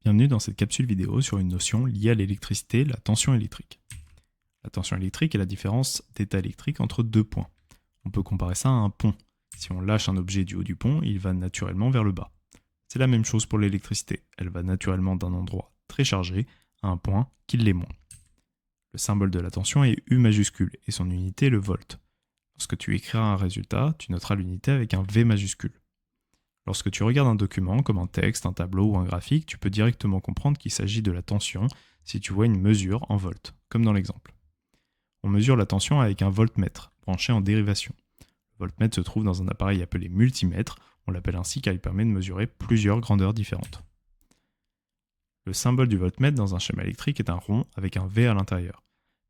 Bienvenue dans cette capsule vidéo sur une notion liée à l'électricité, la tension électrique. La tension électrique est la différence d'état électrique entre deux points. On peut comparer ça à un pont. Si on lâche un objet du haut du pont, il va naturellement vers le bas. C'est la même chose pour l'électricité. Elle va naturellement d'un endroit très chargé à un point qui l'est moins. Le symbole de la tension est U majuscule et son unité est le volt. Lorsque tu écriras un résultat, tu noteras l'unité avec un V majuscule. Lorsque tu regardes un document, comme un texte, un tableau ou un graphique, tu peux directement comprendre qu'il s'agit de la tension si tu vois une mesure en volts, comme dans l'exemple. On mesure la tension avec un voltmètre, branché en dérivation. Le voltmètre se trouve dans un appareil appelé multimètre, on l'appelle ainsi car il permet de mesurer plusieurs grandeurs différentes. Le symbole du voltmètre dans un schéma électrique est un rond avec un V à l'intérieur.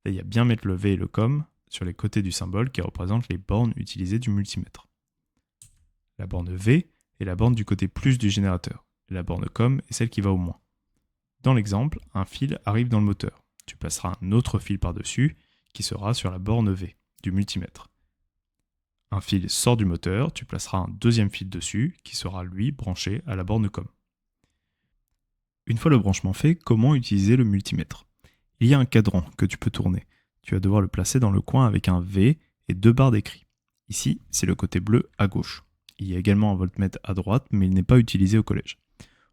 Veille à bien mettre le V et le COM sur les côtés du symbole qui représentent les bornes utilisées du multimètre. La borne V est la borne du côté plus du générateur, et la borne COM est celle qui va au moins. Dans l'exemple, un fil arrive dans le moteur. Tu placeras un autre fil par-dessus, qui sera sur la borne V, du multimètre. Un fil sort du moteur, tu placeras un deuxième fil dessus, qui sera lui branché à la borne COM. Une fois le branchement fait, comment utiliser le multimètre? Il y a un cadran que tu peux tourner. Tu vas devoir le placer dans le coin avec un V et deux barres d'écrit. Ici, c'est le côté bleu à gauche. Il y a également un voltmètre à droite, mais il n'est pas utilisé au collège.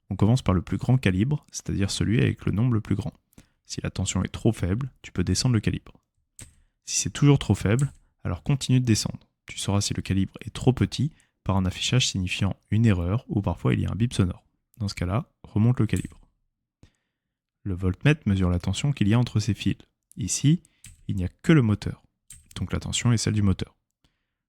On commence par le plus grand calibre, c'est-à-dire celui avec le nombre le plus grand. Si la tension est trop faible, tu peux descendre le calibre. Si c'est toujours trop faible, alors continue de descendre. Tu sauras si le calibre est trop petit par un affichage signifiant une erreur ou parfois il y a un bip sonore. Dans ce cas-là, remonte le calibre. Le voltmètre mesure la tension qu'il y a entre ces fils. Ici, il n'y a que le moteur, donc la tension est celle du moteur.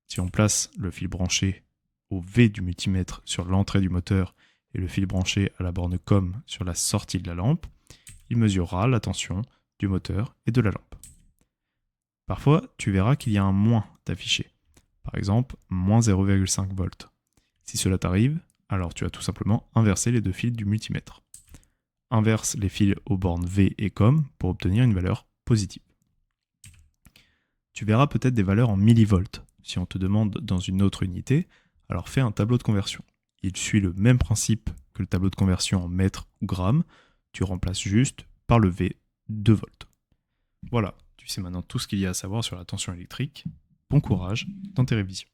Si on place le fil branché au V du multimètre sur l'entrée du moteur et le fil branché à la borne COM sur la sortie de la lampe, il mesurera la tension du moteur et de la lampe. Parfois, tu verras qu'il y a un moins d'affiché, par exemple moins 0,5 volts. Si cela t'arrive, alors tu vas tout simplement inverser les deux fils du multimètre. Inverse les fils aux bornes V et COM pour obtenir une valeur positive. Tu verras peut-être des valeurs en millivolts. Si on te demande dans une autre unité, alors fais un tableau de conversion. Il suit le même principe que le tableau de conversion en mètres ou grammes, tu remplaces juste par le V de volts. Voilà, tu sais maintenant tout ce qu'il y a à savoir sur la tension électrique. Bon courage dans tes révisions.